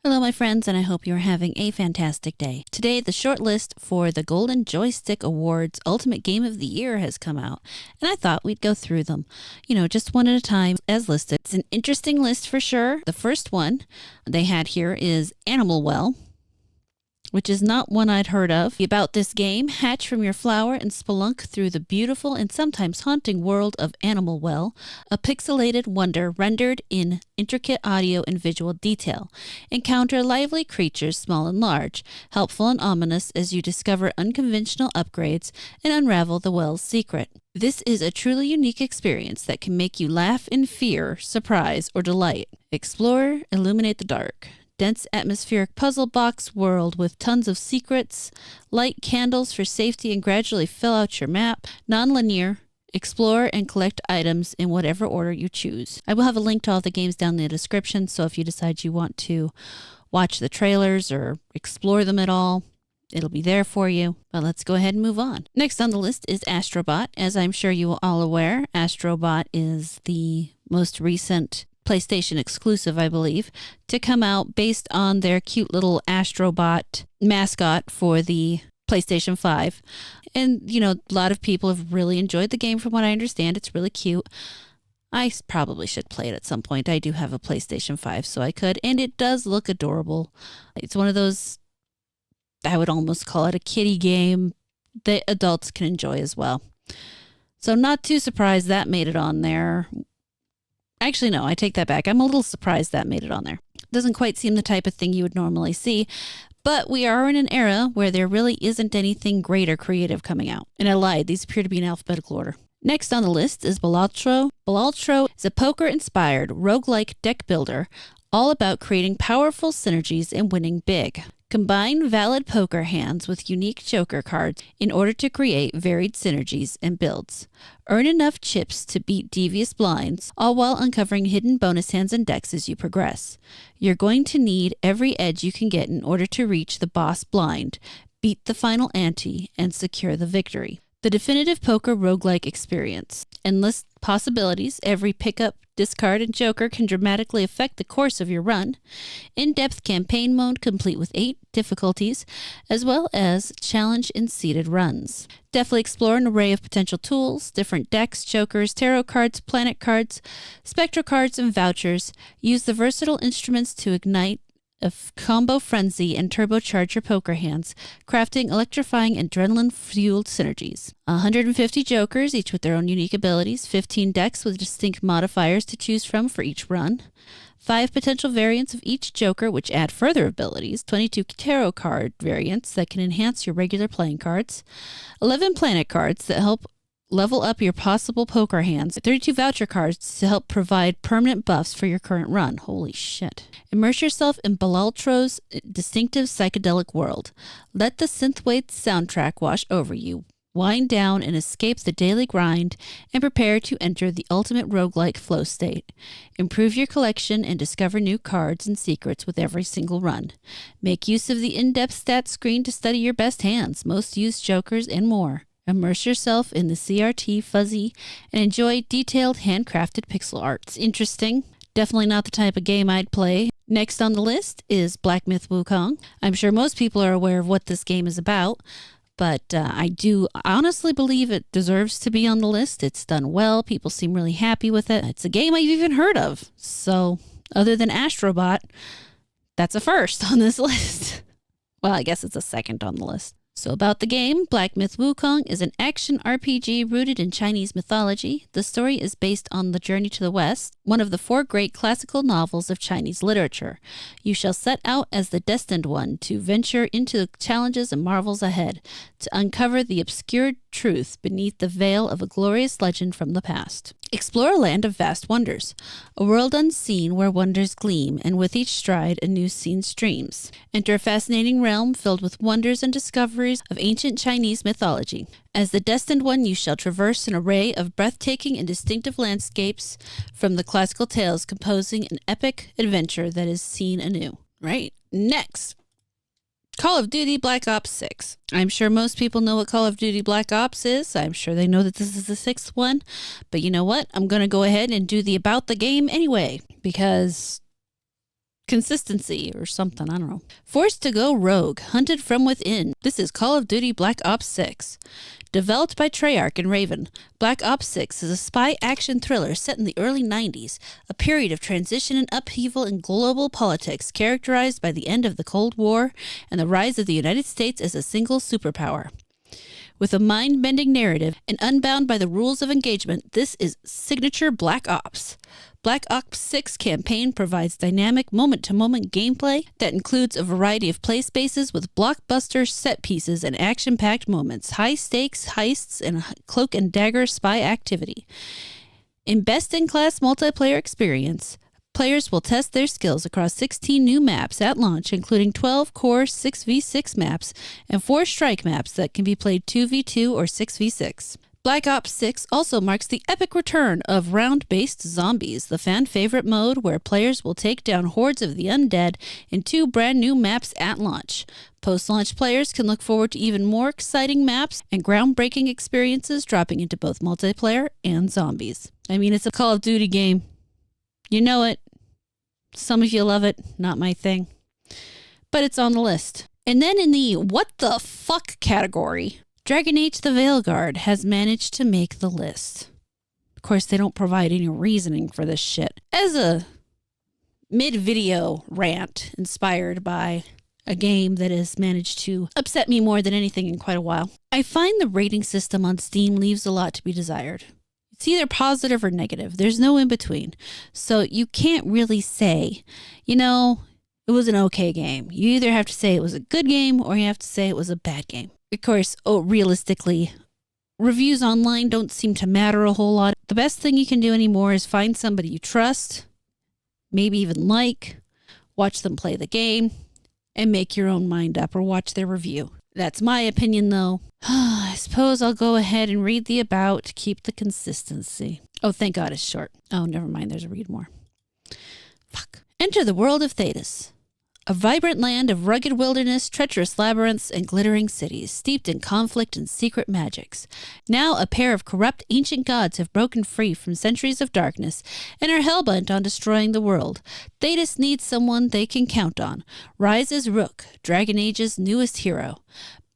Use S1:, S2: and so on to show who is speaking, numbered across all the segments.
S1: Hello, my friends, and I hope you're having a fantastic day. Today, the short list for the Golden Joystick Awards Ultimate Game of the Year has come out, and I thought we'd go through them, just one at a time as listed. It's an interesting list for sure. The first one they had here is Animal Well, which is not one I'd heard of. About this game, hatch from your flower and spelunk through the beautiful and sometimes haunting world of Animal Well, a pixelated wonder rendered in intricate audio and visual detail. Encounter lively creatures small and large, helpful and ominous as you discover unconventional upgrades and unravel the well's secret. This is a truly unique experience that can make you laugh in fear, surprise, or delight. Explore, illuminate the dark. Dense atmospheric puzzle box world with tons of secrets, light candles for safety and gradually fill out your map, non-linear, explore and collect items in whatever order you choose. I will have a link to all the games down in the description, so if you decide you want to watch the trailers or explore them at all, it'll be there for you. But let's go ahead and move on. Next on the list is Astrobot. As I'm sure you are all aware, Astrobot is the most recent PlayStation exclusive, I believe, to come out based on their cute little Astrobot mascot for the PlayStation 5. And, a lot of people have really enjoyed the game from what I understand. It's really cute. I probably should play it at some point. I do have a PlayStation 5, so I could. And it does look adorable. It's one of those, I would almost call it a kiddie game that adults can enjoy as well. So not too surprised that made it on there. Actually, no, I take that back. I'm a little surprised that made it on there. Doesn't quite seem the type of thing you would normally see, but we are in an era where there really isn't anything great or creative coming out. And I lied, these appear to be in alphabetical order. Next on the list is Balro. Balro is a poker-inspired roguelike deck builder, all about creating powerful synergies and winning big. Combine valid poker hands with unique joker cards in order to create varied synergies and builds. Earn enough chips to beat devious blinds, all while uncovering hidden bonus hands and decks as you progress. You're going to need every edge you can get in order to reach the boss blind, beat the final ante, and secure the victory. The definitive poker roguelike experience. Endless possibilities, every pickup, discard, and joker can dramatically affect the course of your run. In-depth campaign mode complete with 8 difficulties, as well as challenge and seeded runs. Definitely explore an array of potential tools, different decks, jokers, tarot cards, planet cards, spectral cards, and vouchers. Use the versatile instruments to ignite a combo frenzy and turbocharge your poker hands, crafting electrifying adrenaline-fueled synergies. 150 jokers, each with their own unique abilities, 15 decks with distinct modifiers to choose from for each run, 5 potential variants of each joker which add further abilities, 22 tarot card variants that can enhance your regular playing cards, 11 planet cards that help level up your possible poker hands, 32 voucher cards to help provide permanent buffs for your current run. Holy shit. Immerse yourself in Balro's distinctive psychedelic world. Let the synthwave soundtrack wash over you. Wind down and escape the daily grind and prepare to enter the ultimate roguelike flow state. Improve your collection and discover new cards and secrets with every single run. Make use of the in-depth stats screen to study your best hands, most used jokers, and more. Immerse yourself in the CRT fuzzy and enjoy detailed handcrafted pixel art. It's interesting. Definitely not the type of game I'd play. Next on the list is Black Myth Wukong. I'm sure most people are aware of what this game is about, but I do honestly believe it deserves to be on the list. It's done well. People seem really happy with it. It's a game I've even heard of. So other than Astrobot, that's a first on this list. Well, I guess it's a second on the list. So about the game, Black Myth Wukong is an action RPG rooted in Chinese mythology. The story is based on The Journey to the West, one of the 4 great classical novels of Chinese literature. You shall set out as the destined one to venture into the challenges and marvels ahead, to uncover the obscured truth beneath the veil of a glorious legend from the past. Explore a land of vast wonders, a world unseen where wonders gleam, and with each stride a new scene streams. Enter a fascinating realm filled with wonders and discoveries of ancient Chinese mythology. As the destined one, you shall traverse an array of breathtaking and distinctive landscapes from the classical tales, composing an epic adventure that is seen anew. Right, next. Call of Duty Black Ops 6. I'm sure most people know what Call of Duty Black Ops is. I'm sure they know that this is the 6th one. But you know what? I'm going to go ahead and do the about the game anyway, because consistency or something, I don't know. Forced to go rogue, hunted from within. This is Call of Duty Black Ops 6. Developed by Treyarch and Raven, Black Ops 6 is a spy action thriller set in the early 90s, a period of transition and upheaval in global politics characterized by the end of the Cold War and the rise of the United States as a single superpower. With a mind-bending narrative and unbound by the rules of engagement, this is signature Black Ops. Black Ops 6 campaign provides dynamic moment-to-moment gameplay that includes a variety of play spaces with blockbuster set pieces and action-packed moments, high-stakes heists, and cloak and dagger spy activity. In best-in-class multiplayer experience, players will test their skills across 16 new maps at launch, including 12 core 6v6 maps and 4 strike maps that can be played 2v2 or 6v6. Black Ops 6 also marks the epic return of round-based zombies, the fan-favorite mode where players will take down hordes of the undead in 2 brand new maps at launch. Post-launch players can look forward to even more exciting maps and groundbreaking experiences dropping into both multiplayer and zombies. I mean, it's a Call of Duty game. You know it. Some of you love it. Not my thing. But it's on the list. And then in the what the fuck category, Dragon Age the Veilguard has managed to make the list. Of course, they don't provide any reasoning for this shit. As a mid-video rant inspired by a game that has managed to upset me more than anything in quite a while, I find the rating system on Steam leaves a lot to be desired. It's either positive or negative. There's no in between. So you can't really say, it was an okay game. You either have to say it was a good game or you have to say it was a bad game. Of course, realistically, reviews online don't seem to matter a whole lot. The best thing you can do anymore is find somebody you trust, maybe even watch them play the game, and make your own mind up or watch their review. That's my opinion, though. I suppose I'll go ahead and read the about to keep the consistency. Oh, thank God it's short. Oh, never mind. There's a read more. Fuck. Enter the world of Thetis. A vibrant land of rugged wilderness, treacherous labyrinths, and glittering cities, steeped in conflict and secret magics. Now a pair of corrupt ancient gods have broken free from centuries of darkness and are hellbent on destroying the world. Thetis needs someone they can count on. Rise as Rook, Dragon Age's newest hero.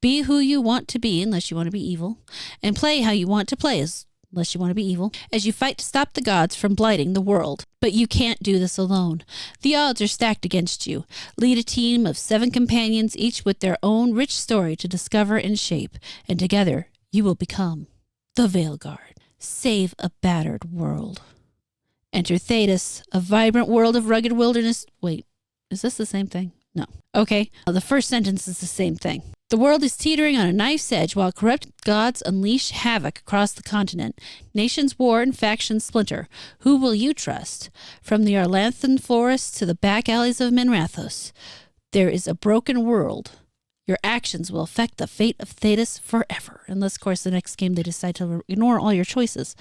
S1: Be who you want to be unless you want to be evil, and play how you want to play unless you want to be evil, as you fight to stop the gods from blighting the world. But you can't do this alone. The odds are stacked against you. Lead a team of 7 companions, each with their own rich story to discover and shape, and together you will become the Veilguard. Save a battered world. Enter Thetis, a vibrant world of rugged wilderness. Wait, is this the same thing? No. Okay, the first sentence is the same thing. The world is teetering on a knife's edge while corrupt gods unleash havoc across the continent. Nations war and factions splinter. Who will you trust? From the Arlanthan forests to the back alleys of Minrathos, there is a broken world. Your actions will affect the fate of Thetis forever. Unless, of course, the next game they decide to ignore all your choices.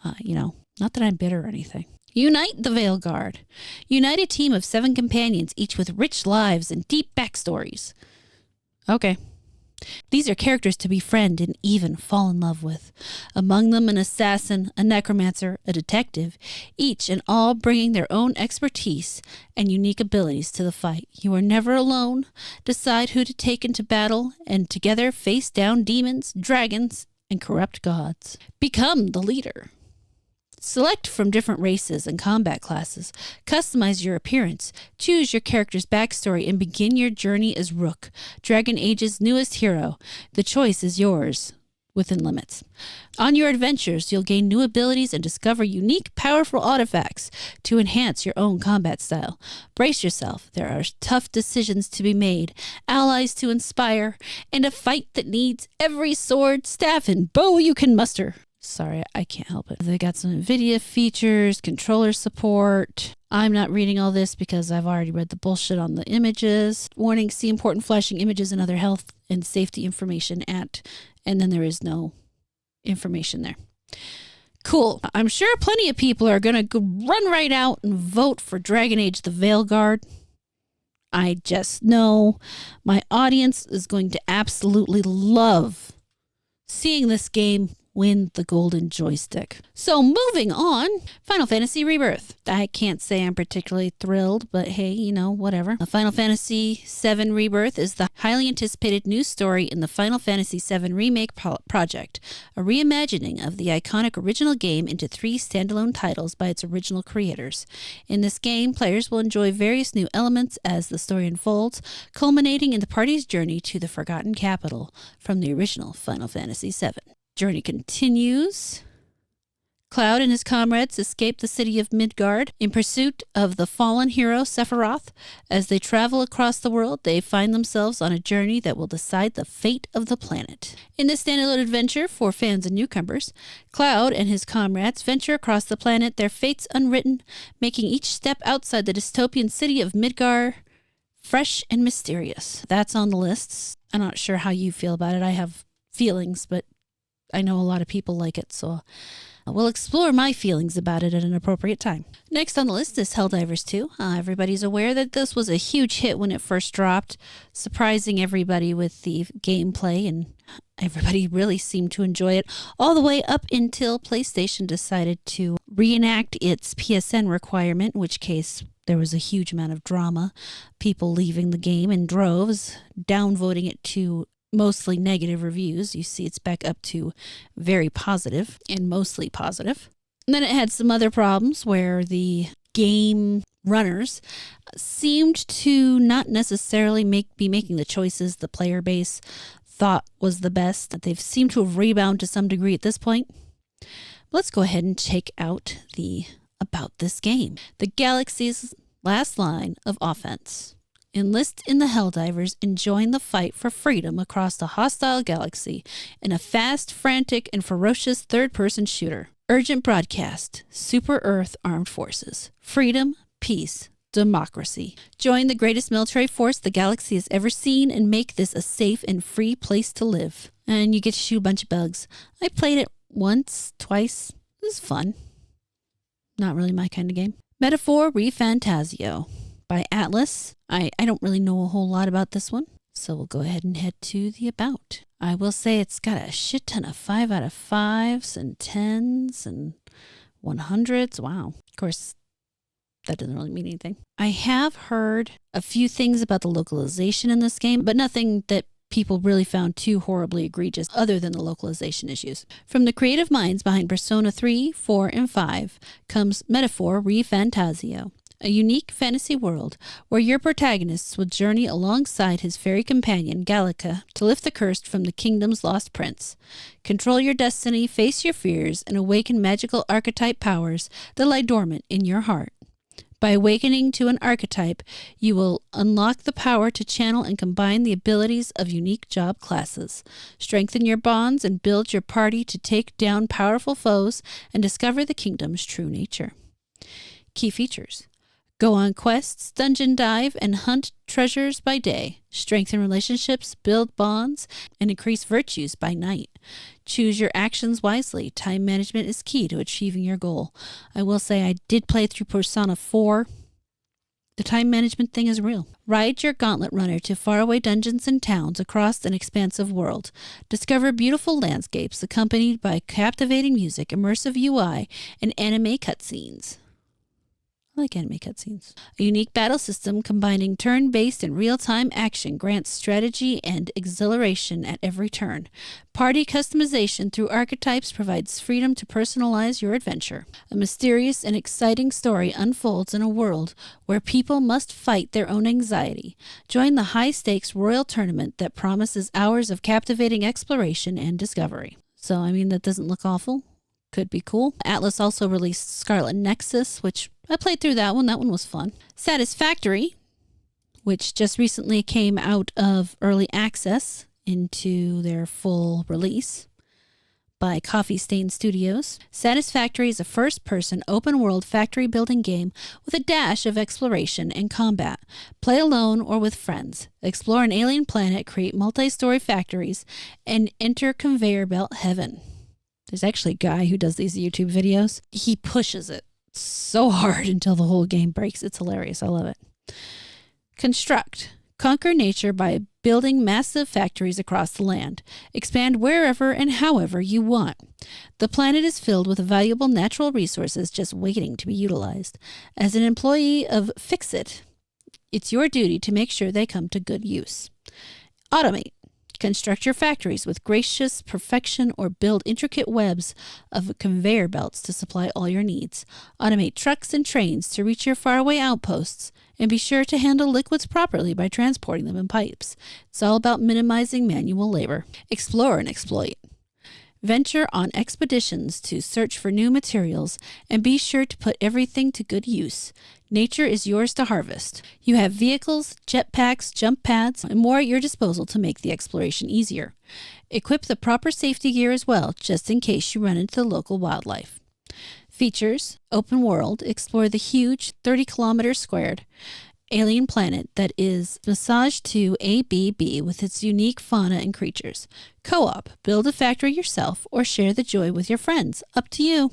S1: Not that I'm bitter or anything. Unite the Veilguard. Unite a team of 7 companions, each with rich lives and deep backstories. Okay. These are characters to befriend and even fall in love with. Among them an assassin, a necromancer, a detective, each and all bringing their own expertise and unique abilities to the fight. You are never alone. Decide who to take into battle and together face down demons, dragons, and corrupt gods. Become the leader. Select from different races and combat classes. Customize your appearance. Choose your character's backstory and begin your journey as Rook, Dragon Age's newest hero. The choice is yours, within limits. On your adventures, you'll gain new abilities and discover unique, powerful artifacts to enhance your own combat style. Brace yourself. There are tough decisions to be made, allies to inspire, and a fight that needs every sword, staff, and bow you can muster. Sorry, I can't help it. They got some NVIDIA features, controller support. I'm not reading all this because I've already read the bullshit on the images. Warning, see important flashing images and other health and safety information and then there is no information there. Cool. I'm sure plenty of people are going to run right out and vote for Dragon Age the Veilguard. I just know my audience is going to absolutely love seeing this game win the Golden Joystick. So moving on, Final Fantasy Rebirth. I can't say I'm particularly thrilled, but hey, you know, whatever. Final Fantasy VII Rebirth is the highly anticipated new story in the Final Fantasy VII Remake project, a reimagining of the iconic original game into 3 standalone titles by its original creators. In this game, players will enjoy various new elements as the story unfolds, culminating in the party's journey to the Forgotten Capital from the original Final Fantasy VII. Journey continues. Cloud and his comrades escape the city of Midgard in pursuit of the fallen hero Sephiroth. As they travel across the world, they find themselves on a journey that will decide the fate of the planet. In this standalone adventure for fans and newcomers, Cloud and his comrades venture across the planet, their fates unwritten, making each step outside the dystopian city of Midgard fresh and mysterious. That's on the list. I'm not sure how you feel about it. I have feelings, but I know a lot of people like it, so we'll explore my feelings about it at an appropriate time. Next on the list is Helldivers II. Everybody's aware that this was a huge hit when it first dropped, surprising everybody with the gameplay, and everybody really seemed to enjoy it all the way up until PlayStation decided to reenact its PSN requirement, in which case there was a huge amount of drama, people leaving the game in droves, downvoting it to mostly negative reviews. You see it's back up to very positive and mostly positive. And then it had some other problems where the game runners seemed to not necessarily be making the choices the player base thought was the best. They've seemed to have rebounded to some degree at this point. Let's go ahead and check out about this game. The galaxy's last line of offense. Enlist in the Helldivers and join the fight for freedom across the hostile galaxy in a fast, frantic, and ferocious third-person shooter. Urgent broadcast. Super Earth Armed Forces. Freedom, peace, democracy. Join the greatest military force the galaxy has ever seen and make this a safe and free place to live. And you get to shoot a bunch of bugs. I played it once, twice. It was fun. Not really my kind of game. Metaphor Ref Fantasiaio by Atlas. I don't really know a whole lot about this one, so we'll go ahead and head to the about. I will say it's got a shit ton of 5 out of 5s and 10s and 100s. Wow. Of course, that doesn't really mean anything. I have heard a few things about the localization in this game, but nothing that people really found too horribly egregious other than the localization issues. From the creative minds behind Persona 3, 4, and 5 comes Metaphor Ref Fantasiaio, a unique fantasy world where your protagonist will journey alongside his fairy companion, Gallica, to lift the curse from the kingdom's lost prince. Control your destiny, face your fears, and awaken magical archetype powers that lie dormant in your heart. By awakening to an archetype, you will unlock the power to channel and combine the abilities of unique job classes, strengthen your bonds, and build your party to take down powerful foes and discover the kingdom's true nature. Key features. Go on quests, dungeon dive, and hunt treasures by day. Strengthen relationships, build bonds, and increase virtues by night. Choose your actions wisely. Time management is key to achieving your goal. I will say I did play through Persona 4. The time management thing is real. Ride your gauntlet runner to faraway dungeons and towns across an expansive world. Discover beautiful landscapes accompanied by captivating music, immersive UI, and anime cutscenes. I like anime cutscenes. A unique battle system combining turn-based and real-time action grants strategy and exhilaration at every turn. Party customization through archetypes provides freedom to personalize your adventure. A mysterious and exciting story unfolds in a world where people must fight their own anxiety. Join the high-stakes royal tournament that promises hours of captivating exploration and discovery. So, I mean, that doesn't look awful. Could be cool. Atlas also released Scarlet Nexus, which I played through that one. That one was fun. Satisfactory, which just recently came out of early access into their full release by Coffee Stain Studios. Satisfactory is a first-person open-world factory-building game with a dash of exploration and combat. Play alone or with friends. Explore an alien planet, create multi-story factories, and enter conveyor belt heaven. There's actually a guy who does these YouTube videos. He pushes it so hard until the whole game breaks. It's hilarious. I love it. Construct. Conquer nature by building massive factories across the land. Expand wherever and however you want. The planet is filled with valuable natural resources just waiting to be utilized. As an employee of Fix-It, it's your duty to make sure they come to good use. Automate. Construct your factories with gracious perfection or build intricate webs of conveyor belts to supply all your needs. Automate trucks and trains to reach your faraway outposts, and be sure to handle liquids properly by transporting them in pipes. It's all about minimizing manual labor. Explore and exploit. Venture on expeditions to search for new materials and be sure to put everything to good use. Nature is yours to harvest. You have vehicles, jetpacks, jump pads, and more at your disposal to make the exploration easier. Equip the proper safety gear as well, just in case you run into the local wildlife. Features: open world, explore the huge 30-kilometer squared alien planet that is massaged to ABB with its unique fauna and creatures. Co-op, build a factory yourself or share the joy with your friends. Up to you.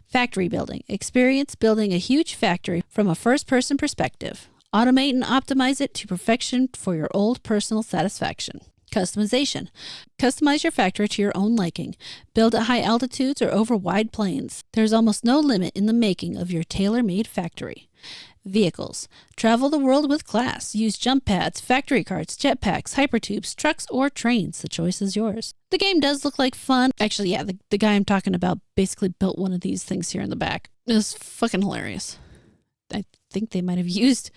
S1: Factory building, experience building a huge factory from a first-person perspective. Automate and optimize it to perfection for your old personal satisfaction. Customization, customize your factory to your own liking. Build at high altitudes or over wide plains. There's almost no limit in the making of your tailor-made factory. Vehicles. Travel the world with class. Use jump pads, factory carts, jetpacks, hypertubes, trucks, or trains. The choice is yours. The game does look like fun. Actually, yeah, the guy I'm talking about basically built one of these things here in the back. It was fucking hilarious. I think they might have used...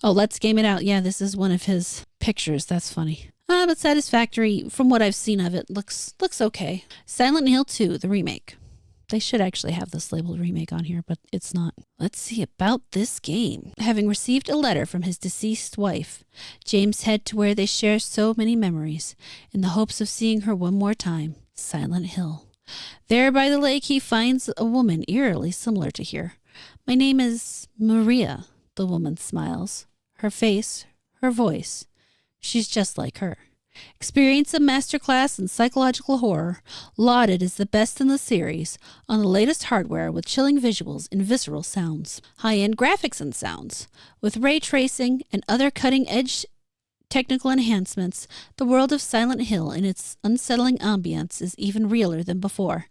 S1: Oh, Let's Game It Out. Yeah, this is one of his pictures. That's funny. But Satisfactory, from what I've seen of it, looks okay. Silent Hill 2, the remake. They should actually have this labeled remake on here, but it's not. Let's see about this game. Having received a letter from his deceased wife, James head to where they share so many memories, in the hopes of seeing her one more time. Silent Hill. There by the lake he finds a woman eerily similar to here. My name is Maria, the woman smiles. Her face, her voice. She's just like her. Experience a masterclass in psychological horror, lauded as the best in the series, on the latest hardware with chilling visuals and visceral sounds. High-end graphics and sounds. With ray tracing and other cutting-edge technical enhancements, the world of Silent Hill and its unsettling ambience is even realer than before.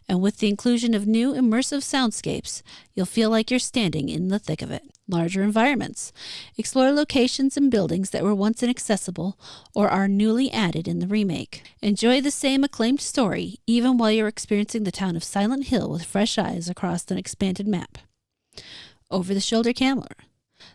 S1: And with the inclusion of new immersive soundscapes, you'll feel like you're standing in the thick of it. Larger environments. Explore locations and buildings that were once inaccessible or are newly added in the remake. Enjoy the same acclaimed story, even while you're experiencing the town of Silent Hill with fresh eyes across an expanded map. Over-the-shoulder camera.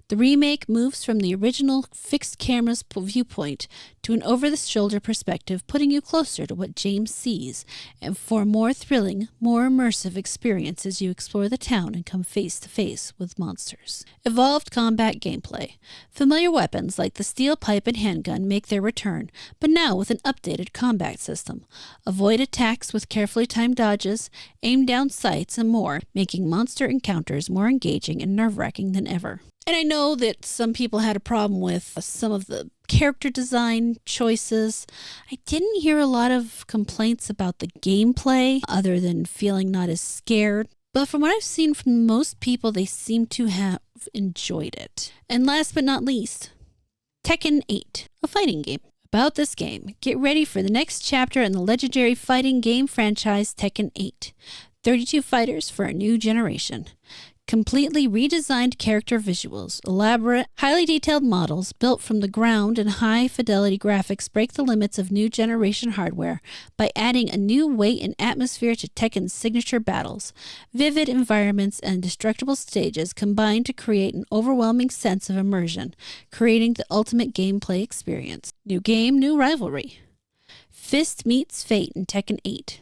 S1: The remake moves from the original fixed camera's viewpoint to an over-the-shoulder perspective, putting you closer to what James sees, and for a more thrilling, more immersive experience as you explore the town and come face-to-face with monsters. Evolved combat gameplay. Familiar weapons like the steel pipe and handgun make their return, but now with an updated combat system. Avoid attacks with carefully timed dodges, aim down sights, and more, making monster encounters more engaging and nerve-wracking than ever. And I know that some people had a problem with some of the character design choices. I didn't hear a lot of complaints about the gameplay other than feeling not as scared. But from what I've seen from most people, they seem to have enjoyed it. And last but not least, Tekken 8, a fighting game. About this game, get ready for the next chapter in the legendary fighting game franchise Tekken 8. 32 fighters for a new generation. Completely redesigned character visuals, elaborate, highly detailed models built from the ground, and high-fidelity graphics break the limits of new generation hardware by adding a new weight and atmosphere to Tekken's signature battles. Vivid environments and destructible stages combine to create an overwhelming sense of immersion, creating the ultimate gameplay experience. New game, new rivalry. Fist meets fate in Tekken 8.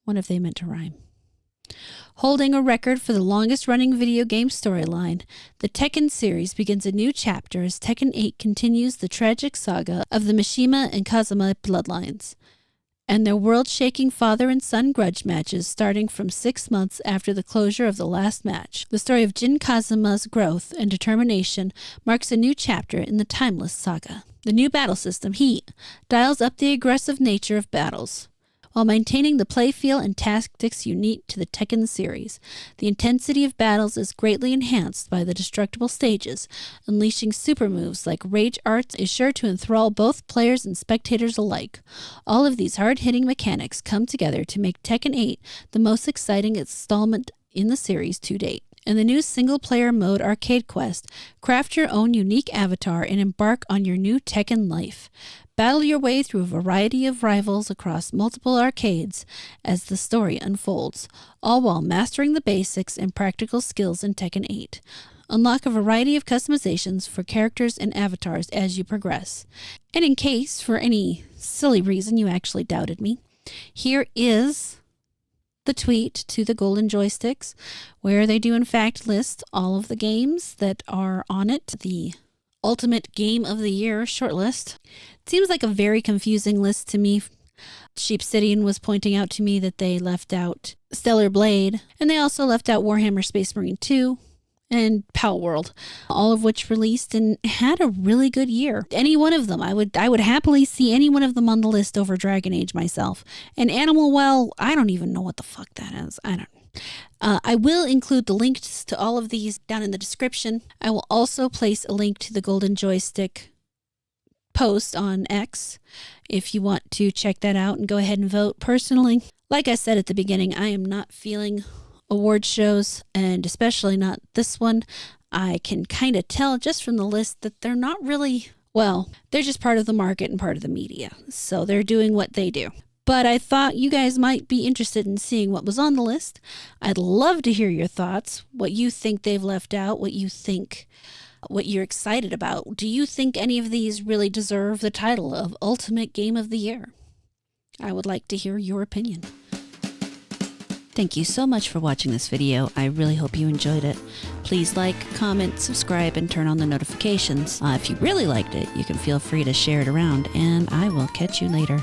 S1: Wonder if they meant to rhyme. Holding a record for the longest-running video game storyline, the Tekken series begins a new chapter as Tekken 8 continues the tragic saga of the Mishima and Kazuma bloodlines, and their world-shaking father and son grudge matches starting from 6 months after the closure of the last match. The story of Jin Kazuma's growth and determination marks a new chapter in the timeless saga. The new battle system, Heat, dials up the aggressive nature of battles. while maintaining the play feel and tactics unique to the Tekken series. The intensity of battles is greatly enhanced by the destructible stages. Unleashing super moves like Rage Arts is sure to enthrall both players and spectators alike. All of these hard-hitting mechanics come together to make Tekken 8 the most exciting installment in the series to date. In the new single-player mode arcade quest, craft your own unique avatar and embark on your new Tekken life. Battle your way through a variety of rivals across multiple arcades as the story unfolds, all while mastering the basics and practical skills in Tekken 8. Unlock a variety of customizations for characters and avatars as you progress. And in case, for any silly reason, you actually doubted me, here is the tweet to the Golden Joysticks, where they do in fact list all of the games that are on it, the Ultimate Game of the Year shortlist. It seems like a very confusing list to me. Sheepsidian was pointing out to me that they left out Stellar Blade, and they also left out Warhammer Space Marine 2 and Pal World, all of which released and had a really good year. Any one of them, I would happily see any one of them on the list over Dragon Age myself. And Animal Well, I don't even know what the fuck that is. I don't know. I will include the links to all of these down in the description. I will also place a link to the Golden Joystick post on X if you want to check that out and go ahead and vote. Personally, like I said at the beginning, I am not feeling award shows, and especially not this one. I can kind of tell just from the list that they're not really, well, they're just part of the market and part of the media. So they're doing what they do. But I thought you guys might be interested in seeing what was on the list. I'd love to hear your thoughts, what you think they've left out, what you think, what you're excited about. Do you think any of these really deserve the title of Ultimate Game of the Year? I would like to hear your opinion. Thank you so much for watching this video. I really hope you enjoyed it. Please like, comment, subscribe, and turn on the notifications. If you really liked it, you can feel free to share it around, and I will catch you later.